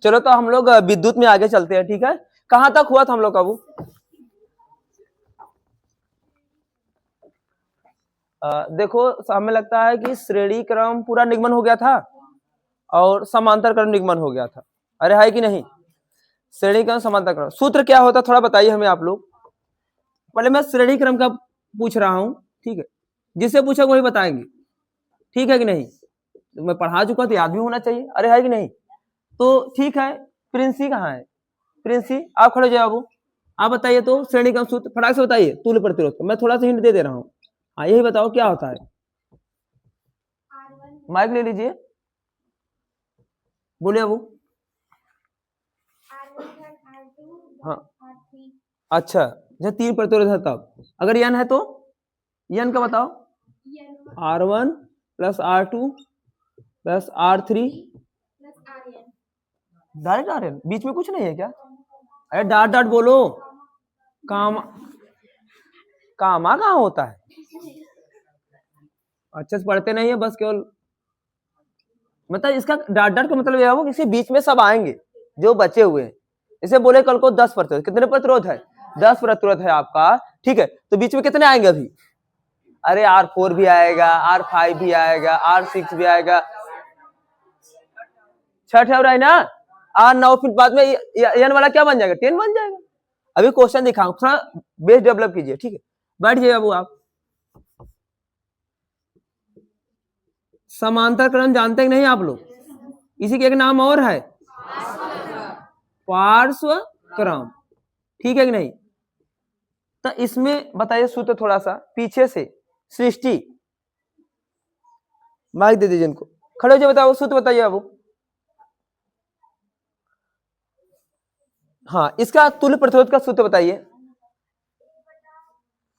चलो तो हम लोग विद्युत में आगे चलते हैं, ठीक है। कहां तक हुआ था हम लोग का वो? देखो हमें लगता है कि श्रेणी क्रम पूरा निगमन हो गया था और समांतर क्रम निगमन हो गया था। अरे है कि नहीं? श्रेणी क्रम समांतर क्रम सूत्र क्या होता थोड़ा बताइए हमें आप लोग। पहले मैं श्रेणी क्रम का पूछ रहा हूं, ठीक है, जिससे पूछा वही बताएंगे, ठीक है कि नहीं? तो मैं पढ़ा चुका तो याद भी होना चाहिए, अरे है कि नहीं? तो ठीक है, प्रिंसी कहाँ है? प्रिंसी आप खड़े हो जाओ बाबू, आप बताइए तो श्रेणी क्रम सूत्र फटाक से बताइए। तुल्य प्रतिरोध मैं थोड़ा सा हिंट दे रहा हूँ, हाँ यही बताओ क्या होता है। माइक ले लीजिए, बोलिए बाबू। हाँ अच्छा, जब 3 प्रतिरोध है तब, अगर n है तो n का बताओ। R1 plus R2 plus R3 direct RN, बीच में कुछ नहीं है क्या? अरे डाट डाट बोलो, कामा कामा कहाँ होता है? अच्छे से पढ़ते नहीं है, बस केवल मतलब इसका डाट डाट का मतलब यह हो कि इसके बीच में सब आएंगे जो बचे हुए हैं। इसे बोले कल को 10 प्रतिरोध, कितने प्रतिरोध है? 10 प्रतिरोध है आपका, ठीक है। तो बीच में कितने आएंगे अभी? अरे R4 भी आएगा, R5 भी आएगा, R6 भी आएगा, 6 और है ना, R9, फिर बाद में n वाला क्या बन जाएगा? 10 बन जाएगा। अभी क्वेश्चन दिखाऊं, थोड़ा बेस डेवलप कीजिए, ठीक है। बैठ जाइए बाबू आप। समांतर क्रम जानते हैं नहीं आप लोग? इसी के एक नाम और है पार्श्व क्रम, ठीक है कि नहीं? तो इसमें बताइए सूत्र थोड़ा सा पीछे से। सृष्टि माइक दे दीजिए इनको, खड़े हो जाओ, बताओ सूत्र बताइए बाबू। हाँ इसका तुल्य प्रतिरोध का सूत्र बताइए।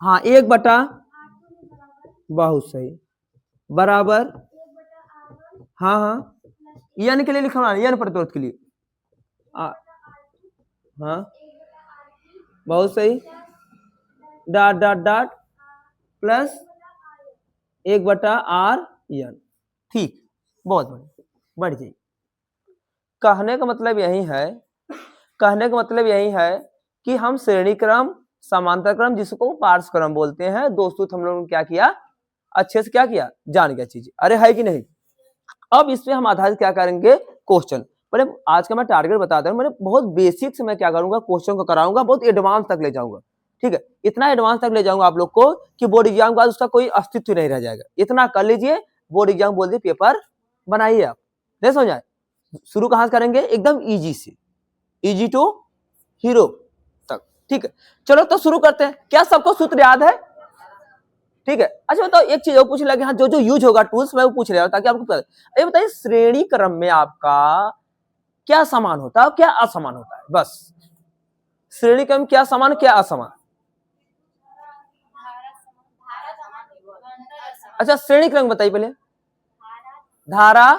हाँ 1/, बहुत सही, बराबर, हाँ हाँ n के लिए लिखना है, n प्रतिरोध के लिए। हाँ बहुत सही, dot dot dot plus 1/RN, ठीक, बहुत बढ़िया, बढ़ जाइए। कहने का मतलब यही है, कहने का मतलब यही है कि हम श्रेणी क्रम, समांतर क्रम, जिसको पार्श्व क्रम बोलते हैं, दोस्तों हम लोगों ने क्या किया, अच्छे से क्या किया, जान गया चीजें, अरे है कि नहीं? अब इसमें हम आधारित क्या करेंगे, क्वेश्चन। पहले आज का मैं टारगेट बता दूं, मैंने बहुत बेसिक से मैं क्या करूंगा, क्वेश्चन को कराऊंगा, बहुत एडवांस तक ले जाऊंगा, ठीक है। इतना एडवांस तक ले जाऊंगा आप लोग को कि बोर्ड एग्जाम के बाद उसका कोई अस्तित्व नहीं रह जाएगा। इतना कर लीजिए, बोर्ड एग्जाम बोल दिए पेपर बनाइए आप, नहीं समझ आए? शुरू कहां से करेंगे, एकदम इजी से, इजी टू हीरो तक, ठीक है। चलो तो शुरू करते हैं। क्या सबको सूत्र याद है? ठीक है। अच्छा बताओ एक चीज और पूछ लगे, हाँ जो जो यूज होगा टूल्स मैं वो पूछ रहा हूं ताकि आपको पता। ये बताइए श्रेणी क्रम में आपका क्या समान होता है और क्या असमान होता है, बस। श्रेणी क्रम क्या समान क्या असमान? अच्छा श्रेणी क्रम बताइए पहले। धारा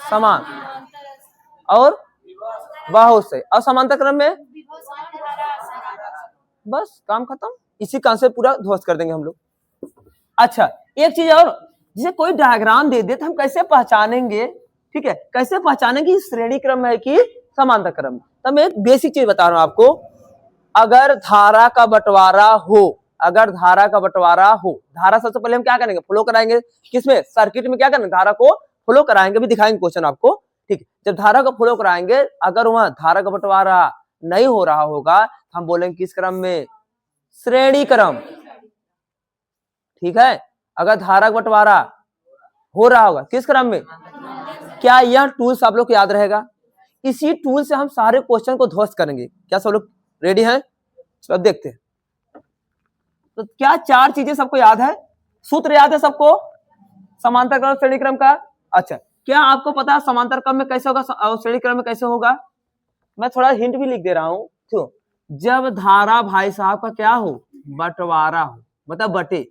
समान और बहुत सही, असमांतर क्रम में बस काम खत्म, इसी कॉन्सेप्ट पूरा ध्वस्त कर देंगे हम लोग। अच्छा एक चीज और, जिसे कोई डायग्राम दे दे तो हम कैसे पहचानेंगे, ठीक है, कैसे पहचानेंगे श्रेणी क्रम है कि समांतर क्रम? तो मैं एक बेसिक चीज बता रहा हूं आपको। अगर धारा का बंटवारा हो, अगर धारा का बंटवारा हो, धारा सबसे पहले हम क्या करेंगे, फ्लो कराएंगे, किसमें, सर्किट में क्या करेंगे, धारा को फ्लो कराएंगे, भी दिखाएंगे क्वेश्चन आपको, ठीक। जब धारा को फ्लो कराएंगे, अगर वहां धारा का बंटवारा नहीं हो रहा होगा, हम बोलेंगे किस क्रम में, श्रेणी क्रम, ठीक है। अगर धारा बंटवारा हो रहा होगा किस क्रम में, क्या यह टूल्स आप लोग को याद रहेगा? इसी टूल से हम सारे क्वेश्चन को ध्वस्त करेंगे। क्या सब लोग रेडी हैं? अब देखते हैं। तो क्या 4 चीजें सबको याद है? सूत्र याद है सबको समांतर क्रम श्रेणी क्रम का? अच्छा क्या आपको पता है समांतर क्रम में कैसे होगा और श्रेणी क्रम में कैसे होगा? मैं थोड़ा हिंट भी लिख दे रहा हूं, क्यों? जब धारा भाई साहब का क्या हो, बंटवारा हो, मतलब बटे,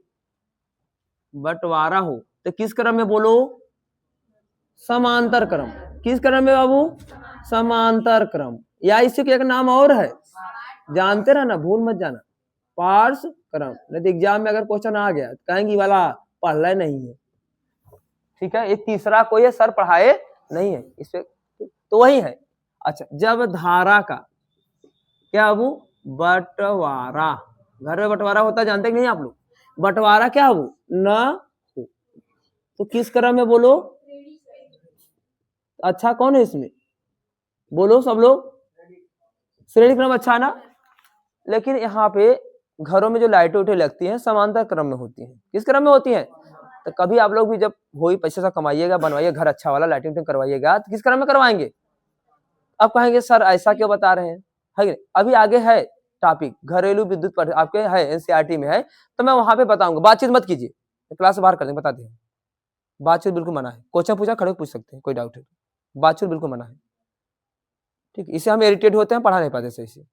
बंटवारा हो, तो किस क्रम में बोलो, समांतर क्रम। किस क्रम में बाबू, समांतर क्रम, या इसी के एक नाम और है, जानते रहना, भूल मत जाना, पार्श्व क्रम। नहीं तो एग्जाम में अगर क्वेश्चन आ गया तो कहेंगे वाला पढ़ना नहीं है, ठीक है, ये तीसरा कोई है सर पढ़ाए नहीं है, इस पे तो वही है। अच्छा, जब धारा का क्या वो बंटवारा, घर में बंटवारा होता है जानते कि नहीं आप लोग, बंटवारा क्या वो न हो, तो किस क्रम में बोलो, अच्छा कौन है इसमें, बोलो सब लोग, श्रेणी क्रम अच्छा है ना। लेकिन यहाँ पे घरों में जो लाइटें उठे लगती हैं समांतर क्रम में होती हैं, किस क्रम में होती हैं, तो कभी आप लोग भी जब हो ही पैसे सा कमाइएगा, बनवाइए घर अच्छा वाला, लाइटिंग उटिंग करवाइएगा, तो किस क्रम में करवाएंगे, अब कहेंगे सर ऐसा क्यों बता रहे हैं, है कि नहीं? अभी आगे है टॉपिक घरेलू विद्युत पर आपके है एनसीईआरटी में है, तो मैं वहां पे बताऊंगा, बातचीत मत कीजिए, क्लास से बाहर कर देंगे, बता दें, बातचीत बिल्कुल मना है, क्वेश्चन पूछा खड़े पूछ सकते हैं, कोई डाउट है, बातचीत बिल्कुल मना है, ठीक है, इससे हम इरिटेट होते हैं, पढ़ा नहीं पाते सही से,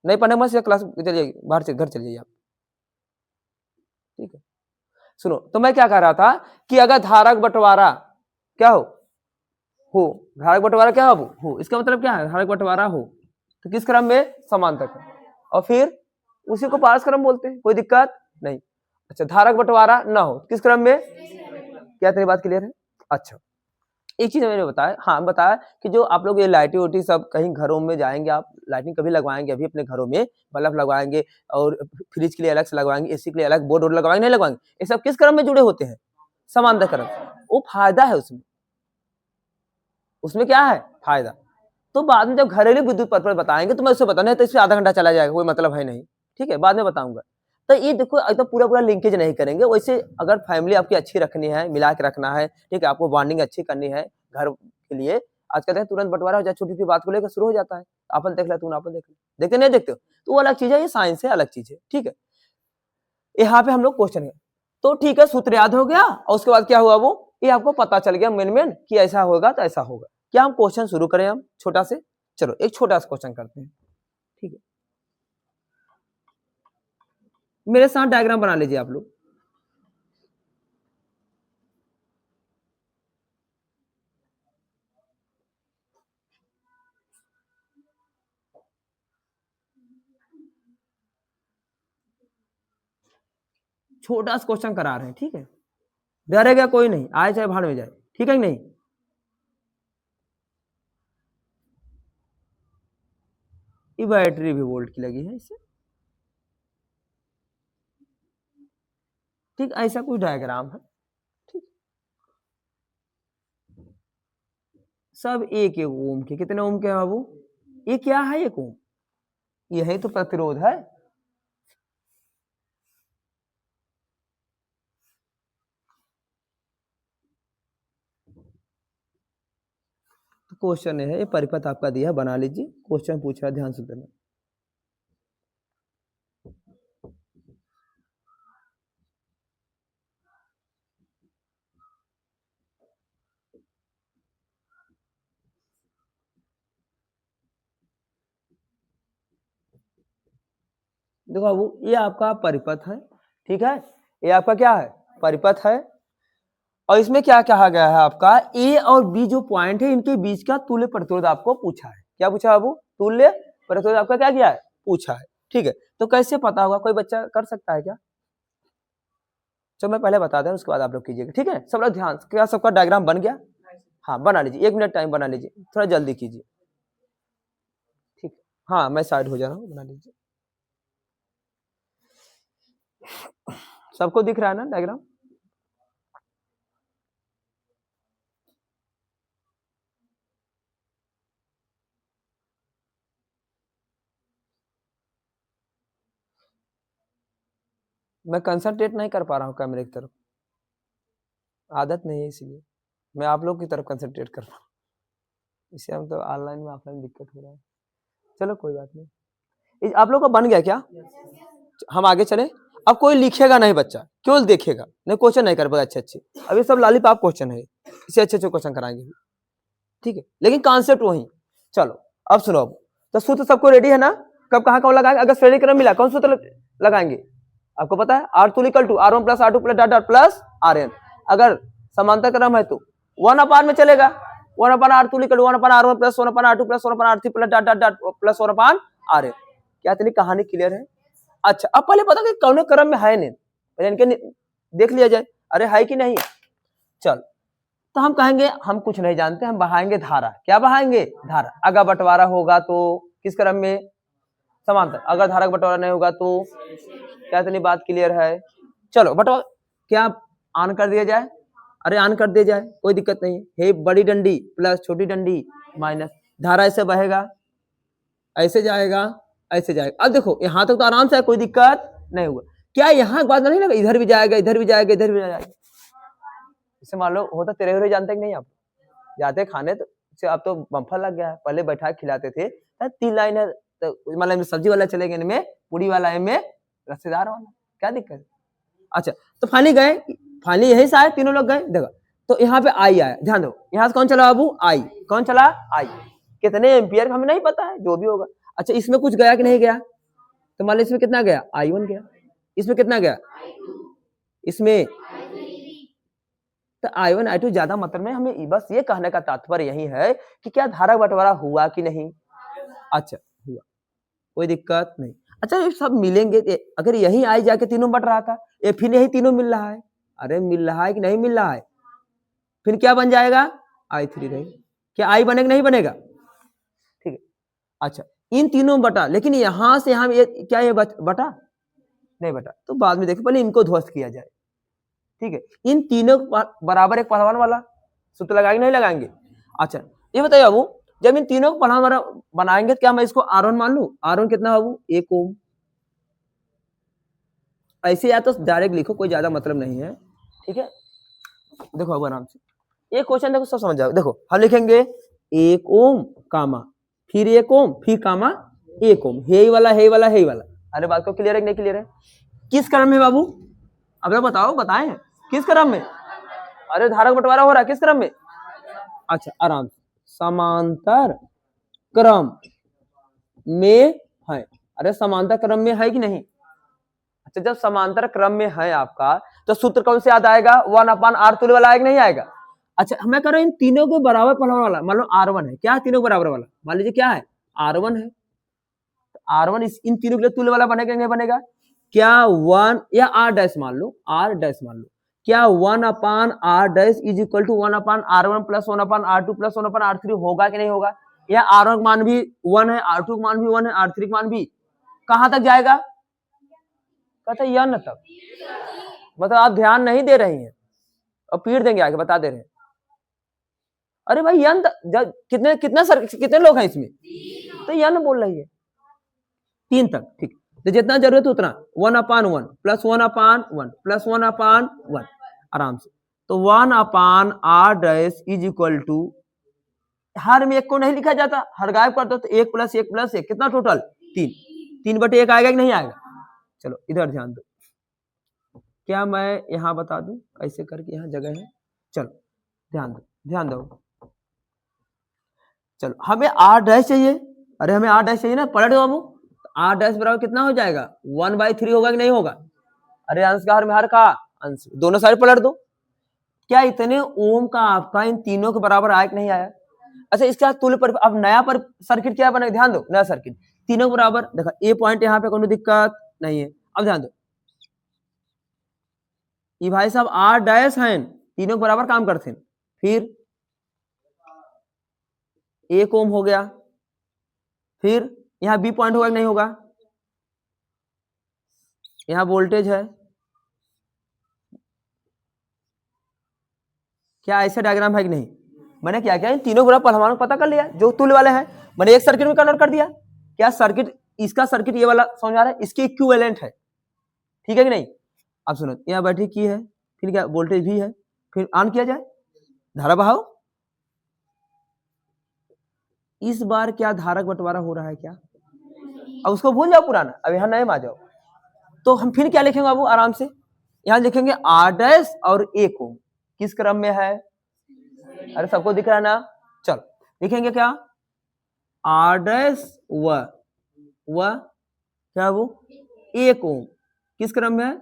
नहीं पढ़ने मत क्लास चलिए बाहर से घर चलिए आप, ठीक है। सुनो, तो मैं क्या कह रहा था कि अगर धारक बंटवारा क्या हो धारक बंटवारा क्या हो, इसका मतलब क्या है, धारक बंटवारा हो तो किस क्रम में, समांतर क्रम, और फिर उसी को पारस क्रम बोलते हैं, कोई दिक्कत नहीं। अच्छा, धारक बंटवारा ना हो किस क्रम में, क्या तेरी बात क्लियर है। अच्छा, एक चीज मैंने बताया, हाँ बताया कि जो आप लोग ये लाइटिंग वाइटिंग सब कहीं घरों में जाएंगे, आप लाइटिंग कभी लगवाएंगे अभी अपने घरों में, बल्ब लगवाएंगे और फ्रिज के लिए अलग से लगवाएंगे, एसी के लिए अलग बोर्ड लगवाएंगे, नहीं लगवाएंगे, ये सब किस क्रम में जुड़े होते हैं, समांतर क्रम, वो फायदा है उसमें, उसमें क्या है फायदा, तो बाद में जब घरेलू विद्युत पर बताएंगे तो मैं उससे बताऊंगा, तो इसमें आधा घंटा चला जाएगा, कोई मतलब है नहीं, ठीक है, बाद में बताऊंगा। तो ये देखो एकदम पूरा पूरा लिंकेज नहीं करेंगे, वैसे अगर फैमिली आपकी अच्छी रखनी है, मिला के रखना है, ठीक है, आपको बॉन्डिंग अच्छी करनी है घर के लिए, आज कहते हैं तुरंत बंटवारा हो जाए, छोटी छोटी बात को लेकर शुरू हो जाता है, अपन देख ले तू अपन देख ले, देखते नहीं देखते हो, तो वो अलग चीज है, ये साइंस है, अलग चीज है, ठीक है। यहाँ पे हम लोग क्वेश्चन है, तो ठीक है, सूत्र याद हो गया, और उसके बाद क्या हुआ वो, ये आपको पता चल गया मेन कि ऐसा होगा तो ऐसा होगा। क्या हम क्वेश्चन शुरू करें, हम छोटा से, चलो एक छोटा सा क्वेश्चन करते हैं, ठीक है, मेरे साथ डायग्राम बना लीजिए आप लोग, छोटा सा क्वेश्चन करा रहे हैं, ठीक है, डरेगा कोई नहीं, आए चाहे भाड़ में जाए, ठीक है कि नहीं। ये बैटरी भी वोल्ट की लगी है इससे, ठीक, ऐसा कोई डायग्राम है, ठीक, सब एक एक ओम के, कितने ओम के हैं बाबू, ये क्या है एक ओम, यही तो प्रतिरोध है, तो क्वेश्चन है, ये परिपथ आपका दिया है, बना लीजिए, क्वेश्चन पूछ रहा है, ध्यान से देना। देखो बाबू, ये आपका परिपथ है, ठीक है, ये आपका क्या है, परिपथ है, और इसमें क्या कहा गया है आपका, ए और बी जो पॉइंट है इनके बीच का तुल्य प्रतिरोध आपको पूछा है, क्या पूछा बाबू, तुल्य प्रतिरोध आपका क्या किया है, पूछा है, ठीक है, तो कैसे पता होगा, कोई बच्चा कर सकता है क्या, चलो मैं पहले बता दें, उसके बाद आप लोग कीजिएगा, ठीक है, सब लोग ध्यान, क्या सबका डायग्राम बन गया, हाँ बना लीजिए, 1 मिनट टाइम, बना लीजिए, थोड़ा जल्दी कीजिए, ठीक, हाँ मैं साइड हो जा रहा हूँ, बना लीजिए, सबको दिख रहा है ना डायग्राम, मैं कंसंट्रेट नहीं कर पा रहा हूँ कैमरे की तरफ, आदत नहीं है, इसलिए मैं आप लोग की तरफ कंसंट्रेट कर रहा हूँ, इससे हम तो ऑनलाइन में ऑफलाइन दिक्कत हो रहा है, चलो कोई बात नहीं, आप लोग का बन गया क्या, हम आगे चले, अब कोई लिखेगा नहीं बच्चा, केवल देखेगा, नहीं क्वेश्चन नहीं कर पाएगा अच्छे अच्छे, अब ये सब लॉलीपॉप क्वेश्चन है, इसे अच्छे अच्छे क्वेश्चन कराएंगे, ठीक है, लेकिन कॉन्सेप्ट वही, चलो अब सुनो, अब तो सूत्र सबको रेडी है ना, कब कहाँ कौन लगाएंगे, अगर श्रेणी क्रम मिला कौन सूत्र लगाएंगे, आपको पता है, R2 equal to R1 plus R2 plus dot dot plus RN, अगर समांतर क्रम है तो 1/r में चलेगा, 1/R2 equal to 1/R1 plus 1/R2 plus 1/R3 plus dot dot dot plus 1/RN, क्या तेरी कहानी क्लियर है। अच्छा, अब पहले पता कि कौन क्रम में है नहीं, इनके देख लिया जाए, अरे है कि नहीं, चल तो हम कहेंगे हम कुछ नहीं जानते, हम बहाएंगे धारा। क्या बहाएंगे? धारा। अगर बंटवारा होगा तो किस क्रम में? समांतर। अगर धारा का बंटवारा नहीं होगा तो क्या? इतनी बात क्लियर है। चलो बंटवारा क्या ऑन कर दिया जाए? अरे ऑन कर दिया जाए, कोई दिक्कत नहीं है। बड़ी डंडी प्लस छोटी डंडी माइनस धारा ऐसे बहेगा, ऐसे जाएगा, ऐसे जाएगा। अब देखो यहाँ तक तो आराम से है, कोई दिक्कत नहीं हुआ। क्या यहाँ बात नहीं लगा? इधर भी जाएगा, इधर भी जाएगा, इधर भी जाएगा। इसे मान लो होता तेरे हुए जानते कि नहीं? आप जाते खाने तो अब तो बम्फर लग गया है, पहले बैठा खिलाते थे 3 लाइन है, तो मतलब सब्जी वाला चलेगा इनमें, पूड़ी वाला इनमें, रसेदार वाला, क्या दिक्कत है? अच्छा तो फाइनली गए, फाइनली यही से आए, तीनों लोग गए। देखो तो यहाँ पे आई आया, ध्यान दो, यहाँ से कौन चला बाबू? आई। कौन चला? आई। कितने एम्पियर का हमें नहीं पता है, जो भी होगा। अच्छा इसमें कुछ गया कि नहीं गया? तो मान लो इसमें कितना गया? I1 गया। इसमें कितना गया? इसमें तो I1 I2 ज्यादा मतलब में हमें बस ये कहने का तात्पर्य यही है कि क्या धारा बंटवारा हुआ कि नहीं? अच्छा हुआ, कोई दिक्कत नहीं। अच्छा ये सब मिलेंगे, अगर यही आई जाके तीनों बट रहा था, ये फिर यही तीनों मिल रहा है, अरे मिल रहा है कि नहीं मिल रहा है? फिर क्या बन जाएगा? I3 रहेगा। क्या I बनेगा नहीं बनेगा? ठीक है। अच्छा इन तीनों बटा, लेकिन यहां से हम ये क्या ये बटा नहीं बटा, तो बाद में देखिए, पहले इनको ध्वस्त किया जाए। ठीक है, इन तीनों बराबर एक परमाणु वाला सूत्र लगाएंगे नहीं लगाएंगे? अच्छा ये बताइए बाबू, जब इन तीनों को परमाणु बनाएंगे तो क्या मैं इसको R1 मान लू? R1 कितना बाबू? 1 ओम। ऐसे या तो डायरेक्ट लिखो, कोई ज्यादा मतलब नहीं है। ठीक है, देखो अब आराम से एक क्वेश्चन देखो, सब समझ जाओ। देखो हम लिखेंगे 1 ओम कामा, फिर 1 ओम, फिर कामा 1 ओम, हे वाला हे वाला हे वाला। अरे बात को क्लियर है कि नहीं क्लियर है? किस क्रम में बाबू? अब बताओ, बताएं किस क्रम में? अरे धारक बंटवारा हो रहा है, किस क्रम में? अच्छा आराम से, समांतर क्रम में है। अरे समांतर क्रम में है कि नहीं? अच्छा जब समांतर क्रम में है आपका, तो सूत्र कौन से याद आएगा? 1/r तुल्य वाला आएगा नहीं आएगा? अच्छा मैं कह रहा हूं इन तीनों को बराबर परमाणु वाला, मान लो R1 है, क्या है तीनों बराबर वाला? मान लीजिए क्या है? R1 है। R1 इन तीनों के लिए तुल्य वाला बनेगा नहीं बनेगा? क्या 1 या R डैश मान लो, R डैश मान लो, क्या 1/r dash is equal to 1/r1 plus 1/r2 plus 1/r3 होगा कि नहीं होगा? या R1 का मान भी 1 है, R2 का मान भी 1 है, R3 का मान भी, कहां तक जाएगा? कहते हैं n तक। मतलब आप ध्यान नहीं दे रही हैं और पीट देंगे आगे, बता दे रहे हैं। अरे भाई n कितने लोग हैं इसमें? तो n बोल रही है 3 तक। ठीक, तो जितना जरूरत है उतना 1/1 प्लस 1/1 प्लस 1/1 आराम से। तो 1/r dash is equal to, हर में एक को नहीं लिखा जाता, हर गायब कर दो तो 1 प्लस 1 प्लस 1 कितना टोटल? 3। 3/1 आएगा कि नहीं आएगा? चलो इधर ध्यान दो, क्या मैं यहां बता दूं ऐसे करके, यहां जगह है। चलो ध्यान दो, ध्यान दो। चलो हमें r डैश चाहिए, अरे हमें r डैश चाहिए ना, पलट दो बाबू। r डैश बराबर कितना हो जाएगा? 1/3 होगा कि नहीं होगा? अरे अंश का हर में हर का अंश, दोनों साइड पलट दो। क्या इतने ओम का आपका इन तीनों के बराबर आया कि नहीं आया? अच्छा इसका तुल्य पर अब नया पर सर्किट क्या बनेगा? ध्यान दो, नया सर्किट तीनों के बराबर। देखा ए पॉइंट यहाँ पे कोई दिक्कत नहीं है। अब ध्यान दो, ये भाई साहब r डैश है, तीनों के बराबर काम करते हैं। फिर 1 ओम हो गया, फिर यहाँ बी पॉइंट होगा कि नहीं होगा? यहाँ वोल्टेज है, क्या ऐसा डायग्राम है कि नहीं? मैंने क्या किया, इन तीनों ग्राफ परमाणु पता कर लिया जो तुल्य वाले हैं, मैंने एक सर्किट में कन्वर्ट कर दिया। क्या सर्किट, इसका सर्किट ये वाला समझ आ रहा है, इसकी इक्विवेलेंट है, ठीक है कि नहीं? अब सुनो, यहाँ बैटरी की है, फिर क्या वोल्टेज भी है, फिर ऑन किया जाए, धारा बहाओ। इस बार क्या धारक बंटवारा हो रहा है क्या? अब उसको भूल जाओ पुराना, अब यहाँ नए में आ जाओ। तो हम फिर क्या लिखेंगे बाबू? आराम से यहाँ लिखेंगे r डैश और 1 ओम किस क्रम में है? अरे सबको दिख रहा है ना? चलो लिखेंगे क्या? r डैश व क्या वो 1 ओम किस क्रम में है?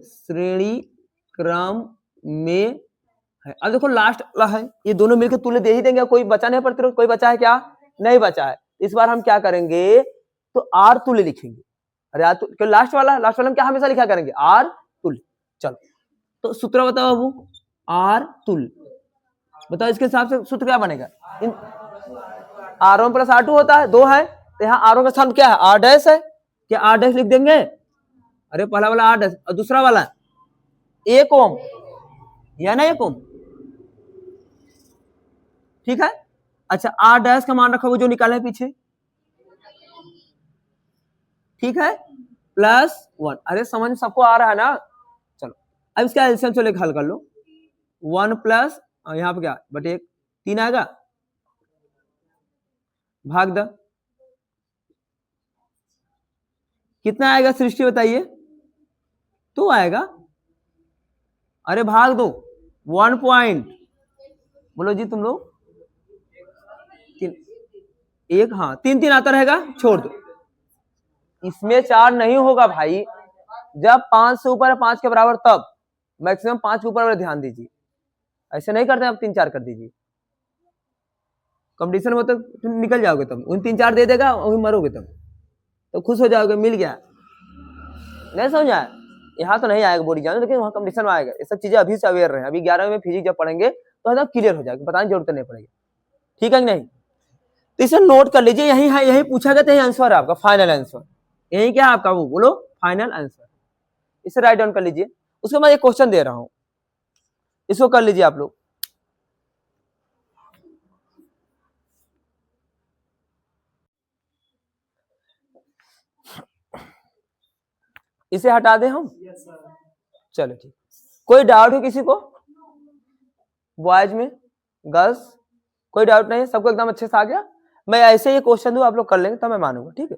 श्रेणी क्रम में है। अब देखो लास्ट वाला है, ये दोनों मिलकर तुल्य दे ही देंगे, कोई बचा नहीं प्रतिरोध, कोई बचा है क्या? नहीं बचा है। इस बार हम क्या करेंगे, तो R तुल्य लिखेंगे। अरे R तुल्य, लास्ट वाला हम क्या हमेशा लिखा करेंगे? R तुल्य। चलो तो सूत्र बताओ बाबू, R तुल्य बताओ इसके हिसाब से सूत्र क्या बनेगा, R1 प्लस R2 होता है, 2 है तो यहाँ R1 का स्थान क्या है, R डैश है, क्या R डैश लिख देंगे, अरे पहला वाला R डैश और दूसरा वाला 1 ओम, या ना 1 ओम, ठीक है। अच्छा R डैश का मान रखा वो जो निकाले पीछे, ठीक है, +1, अरे समझ सबको आ रहा है ना। चलो अब इसका एलसीएम चलो एक हल कर लो, 1 प्लस यहाँ पे क्या बटे 1, 3 आएगा, भाग द कितना आएगा सृष्टि बताइए, 2 आएगा, अरे भाग दो 1 पॉइंट, बोलो जी तुम लोग, 1, हाँ 3 3 आता रहेगा, छोड़ दो, इसमें 4 नहीं होगा भाई, जब 5 से ऊपर है 5 के बराबर तब, मैक्सिमम 5 के ऊपर ध्यान दीजिए, ऐसे नहीं करते आप 3 4 कर दीजिए, कंपटीशन में तो निकल जाओगे तुम, उन 3 4 दे देगा वही मरोगे तुम, तो खुश हो जाओगे मिल गया, नहीं समझा, यहाँ तो नहीं आएगा बोर्ड एग्जाम, लेकिन वहाँ कंपटीशन में आएगा, ये सब चीजें अभी से अवेयर रहे, अभी 11वीं में फिजिक्स जब पढ़ेंगे तो एकदम क्लियर हो जाएगा, बताने की जरूरत नहीं पड़ेगी, ठीक है कि नहीं। तो इसे नोट कर लीजिए, यही है, यही पूछा गया, यही आंसर है आपका, फाइनल आंसर, यही क्या है आपका, वो बोलो फाइनल आंसर, इसे राइट डाउन कर लीजिए। उसके बाद एक क्वेश्चन दे रहा हूं, इसको कर लीजिए आप लोग, इसे हटा दें हम, चलो ठीक, कोई डाउट हो किसी को, बॉयज में, गर्ल्स, कोई डाउट नहीं है, सबको एकदम अच्छे से आ गया, मैं ऐसे ही क्वेश्चन दूं आप लोग कर लेंगे तब मैं मानूंगा, ठीक है।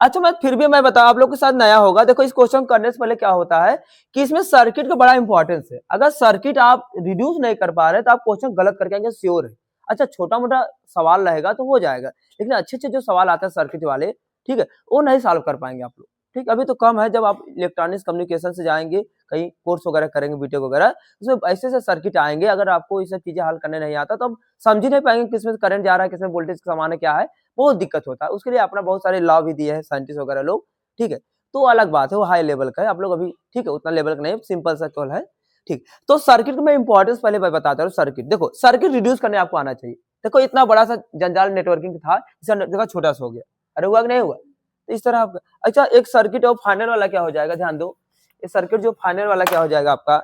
अच्छा मैं फिर भी मैं बताऊं आप लोग के साथ नया होगा, देखो इस क्वेश्चन करने से पहले क्या होता है कि इसमें सर्किट का बड़ा इंपॉर्टेंस है, अगर सर्किट आप रिड्यूस नहीं कर पा रहे तो आप क्वेश्चन गलत करके आएंगे, श्योर है। अच्छा छोटा मोटा सवाल रहेगा तो हो जाएगा, लेकिन अच्छे अच्छे जो सवाल आते हैं सर्किट वाले, ठीक है, वो नहीं सॉल्व कर पाएंगे आप लोग, ठीक, अभी तो कम है, जब आप इलेक्ट्रॉनिक्स कम्युनिकेशन से जाएंगे कहीं कोर्स वगैरह करेंगे बीटेक वगैरह, उसमें ऐसे ऐसे सर्किट आएंगे, अगर आपको ये सब चीजें हल करने नहीं आता तो आप समझ ही नहीं पाएंगे किसमें करंट जा रहा है, किसमें वोल्टेज का समान है, क्या है, बहुत दिक्कत होता है, उसके लिए अपना बहुत सारे लॉ भी दिए हैं साइंटिस्ट वगैरह लोग, ठीक है, तो अलग बात है, वो हाई लेवल का है, आप लोग अभी ठीक है उतना लेवल का नहीं, सिंपल सा केवल है, ठीक। तो सर्किट को मैं इंपॉर्टेंस पहले बताता हूँ, सर्किट देखो, सर्किट रिड्यूस करने आपको आना चाहिए, देखो इतना बड़ा सा जंजाल नेटवर्किंग था, इसका छोटा सा हो गया, अरे हुआ कि नहीं हुआ, तो इस तरह आपका, अच्छा एक सर्किट और फाइनल वाला क्या हो जाएगा, ध्यान दो, ये सर्किट जो फाइनल वाला क्या हो जाएगा आपका,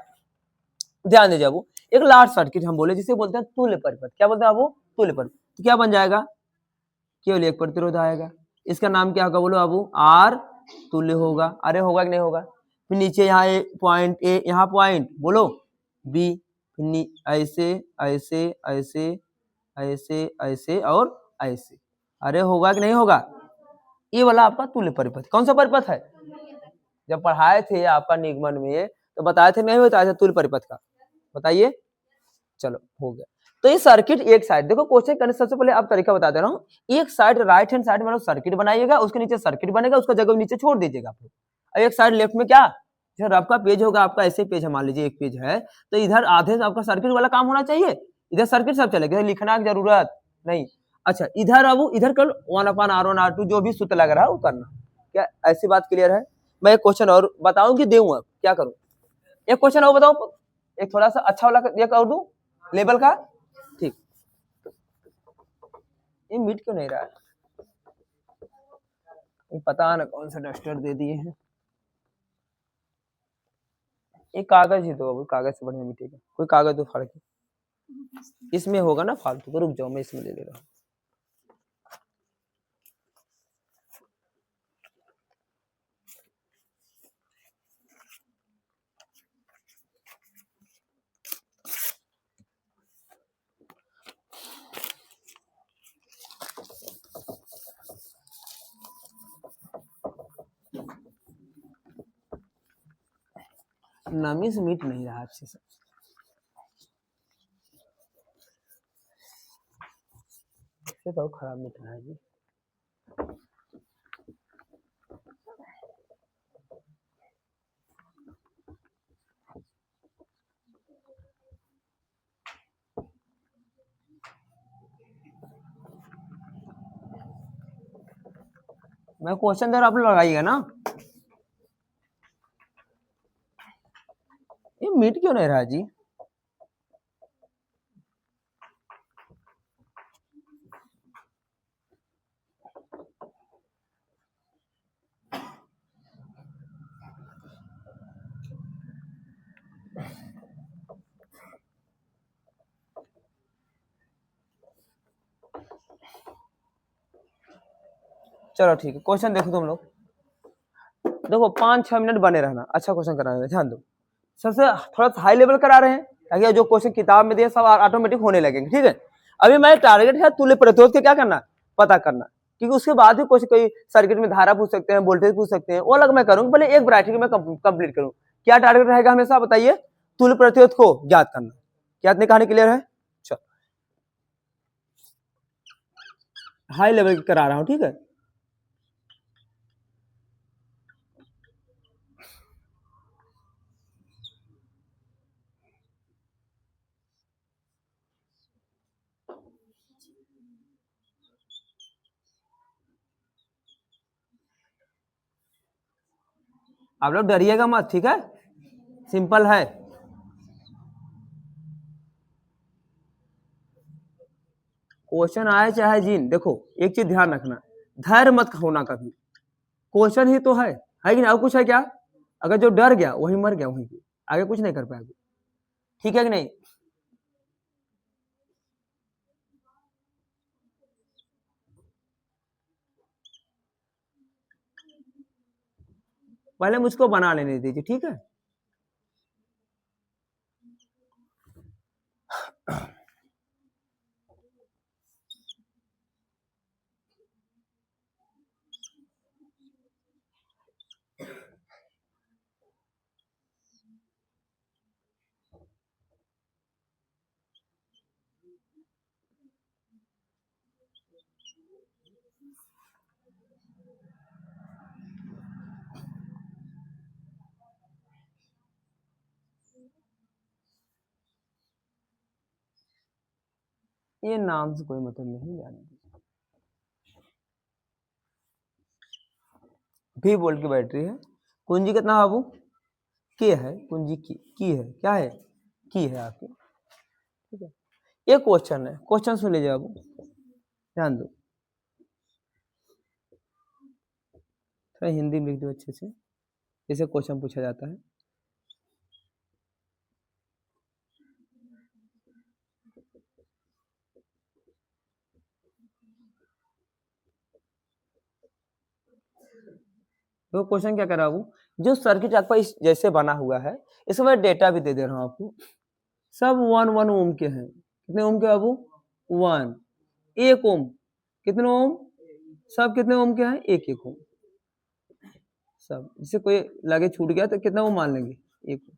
ध्यान दीजिए, वो एक लार्ज सर्किट हम बोले जिसे बोलते हैं तुल्य परिपथ, क्या बोलते हैं वो, तुल्य परिपथ, तो क्या बन जाएगा, केवल एक प्रतिरोध आएगा, इसका नाम क्या होगा बोलो बाबू, आर तुल्य होगा, अरे होगा कि नहीं होगा, फिर नीचे यहाँ पॉइंट ए, यहाँ पॉइंट बोलो बी, ऐसे ऐसे ऐसे ऐसे ऐसे और ऐसे, अरे होगा कि नहीं होगा, ये वाला आपका तुल्य परिपथ, कौन सा परिपथ है, जब पढ़ाए थे आपका निगमन में तो बताए थे नहीं बताए थे तुल्य परिपथ का, बताइए, चलो हो गया। तो ये सर्किट एक साइड, देखो क्वेश्चन करने सबसे पहले आप तरीका बता दे रहा हूँ, एक साइड राइट हैंड साइड में सर्किट बनाइएगा, उसके नीचे सर्किट बनेगा, उसका जगह नीचे छोड़ दीजिएगा आप लोग, और एक साइड लेफ्ट में क्या, जब आपका पेज होगा, आपका ऐसे पेज है, मान लीजिए एक पेज है, तो इधर आधे से आपका सर्किट वाला काम होना चाहिए, इधर सर्किट सब चलेगा, लिखना की जरूरत नहीं। अच्छा इधर अब इधर कर 1/R1R2 जो भी सूत्र लग रहा है वो करना, क्या ऐसी बात क्लियर है। मैं एक क्वेश्चन और बताऊं कि देऊं, अब क्या करूं, एक क्वेश्चन और बताओ, एक थोड़ा सा अच्छा वाला ये कर दूं लेवल का, ठीक, ये मीट क्यों नहीं रहा है, ये पता ना कौन सा डस्टर दे दिए हैं, एक कागज ही दो, कागज से बढ़िया मिटेगा, कोई कागज दो फाड़ के, इसमें होगा ना फालतू, तो रुक जाओ मैं इसमें ले ले रहा हूँ, नमी से मीट नहीं रहा अच्छे से, तो खराब मीट रहा है जी, मैं क्वेश्चन दे रहा आप लोग लगाइएगा ना, ये मीट क्यों नहीं रहा जी, चलो ठीक है, क्वेश्चन देखो तुम लोग, देखो 5-6 मिनट बने रहना, अच्छा क्वेश्चन करा रहे हैं, ध्यान दो। सबसे थोड़ा सा हाई लेवल करा रहे हैं ताकि जो क्वेश्चन किताब में दिए सब ऑटोमेटिक होने लगेंगे, ठीक है। अभी मैं टारगेट है तुल्य प्रतिरोध के क्या करना, पता करना, क्योंकि उसके बाद भी कुछ कोई सर्किट में धारा पूछ सकते हैं, वोल्टेज पूछ सकते हैं, वो अलग मैं करूंगा, पहले एक वैरायटी में मैं कंप्लीट करूँ। क्या टारगेट रहेगा हमेशा बताइए, तुल्य प्रतिरोध को ज्ञात करना। क्या इतनी कहानी क्लियर है? चलो हाई लेवल करा रहा हूं, ठीक है। आप लोग डरिएगा मत, ठीक है, सिंपल है। क्वेश्चन आए चाहे जीन, देखो एक चीज ध्यान रखना, धैर्य मत होना कभी, क्वेश्चन ही तो है कि नहीं, और कुछ है क्या? अगर जो डर गया वही मर गया, वहीं पे आगे कुछ नहीं कर पाएगा, ठीक है कि नहीं। पहले मुझको बना लेने दीजिए, ठीक है। ये नाम से कोई मतलब नहीं, जाने दीजिए। भी वोल्ट की बैटरी है, कुंजी कितना बाबू, के है, कुंजी की है, क्या है, की है आपकी, ठीक है। ये क्वेश्चन है, क्वेश्चन सुन लीजिए बाबू, ध्यान दो, थोड़ा हिंदी में लिख दो अच्छे से, जैसे क्वेश्चन पूछा जाता है। तो क्वेश्चन क्या कर रहा हूँ, जो सर्किट आपका इस जैसे बना हुआ है, इसमें मैं डेटा भी दे दे रहा हूँ आपको, सब 1 ओम के हैं, कितने ओम के बाबू, 1, 1 ओम, कितने ओम, सब कितने ओम के हैं, 1 ओम, सब, जिससे कोई लगे छूट गया तो कितना ओम मान लेंगे, 1 ओम।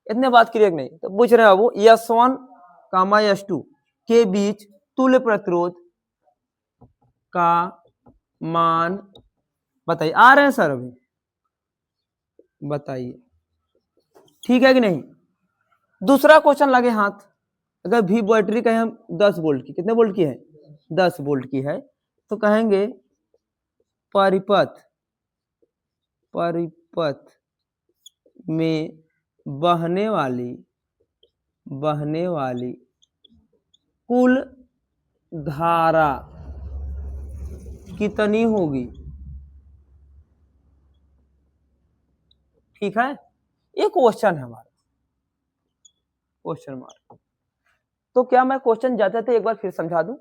इतने बात क्लियर नहीं, तो पूछ रहे हैं बाबू S1 कामा S2 के बीच तुल्य प्रतिरोध का मान बताइए, आ रहे हैं सर अभी, बताइए, ठीक है कि नहीं। दूसरा क्वेश्चन लगे हाथ, अगर भी बैटरी कहें हम 10 वोल्ट की, कितने वोल्ट की है, 10 वोल्ट की है, तो कहेंगे परिपथ में बहने वाली कुल धारा कितनी होगी, ठीक है। ये क्वेश्चन है हमारा, क्वेश्चन मार्क। तो क्या मैं क्वेश्चन जाते थे एक बार फिर समझा दूं,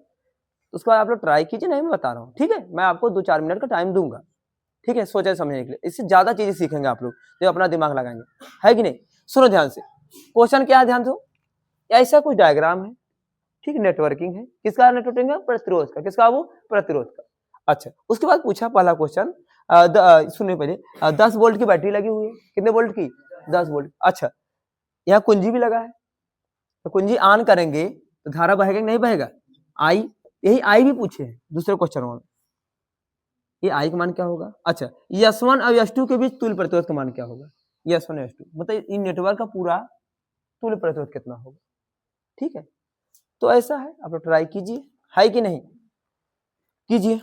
उसके बाद आप लोग ट्राई कीजिए, नहीं मैं बता रहा हूँ, ठीक है। मैं आपको 2-4 मिनट का टाइम दूंगा, ठीक है, सोचे समझने के लिए, इससे ज्यादा चीजें सीखेंगे आप लोग जो अपना दिमाग लगाएंगे, है कि नहीं। सुनो ध्यान से, क्वेश्चन क्या है, ध्यान दो, ऐसा कुछ डायग्राम है, ठीक, नेटवर्किंग है, किसका नेटवर्किंग है, प्रतिरोध का, किसका वो, प्रतिरोध का। अच्छा, उसके बाद पूछा पहला क्वेश्चन, सुनिए पहले, 10 वोल्ट की बैटरी लगी हुई है, कितने वोल्ट की, 10 वोल्ट। अच्छा, यहाँ कुंजी भी लगा है, तो कुंजी ऑन करेंगे तो धारा बहेगा नहीं बहेगा, आई, यही आई भी पूछे हैं दूसरे क्वेश्चन में, ये आई का मान क्या होगा। अच्छा, S1 और S2 के बीच तुल्य प्रतिरोध का मान क्या होगा, S1 और S2, मतलब इन नेटवर्क का पूरा तुल्य प्रतिरोध कितना होगा, ठीक है। तो ऐसा है, आप लोग ट्राई कीजिए, है कि नहीं, कीजिए,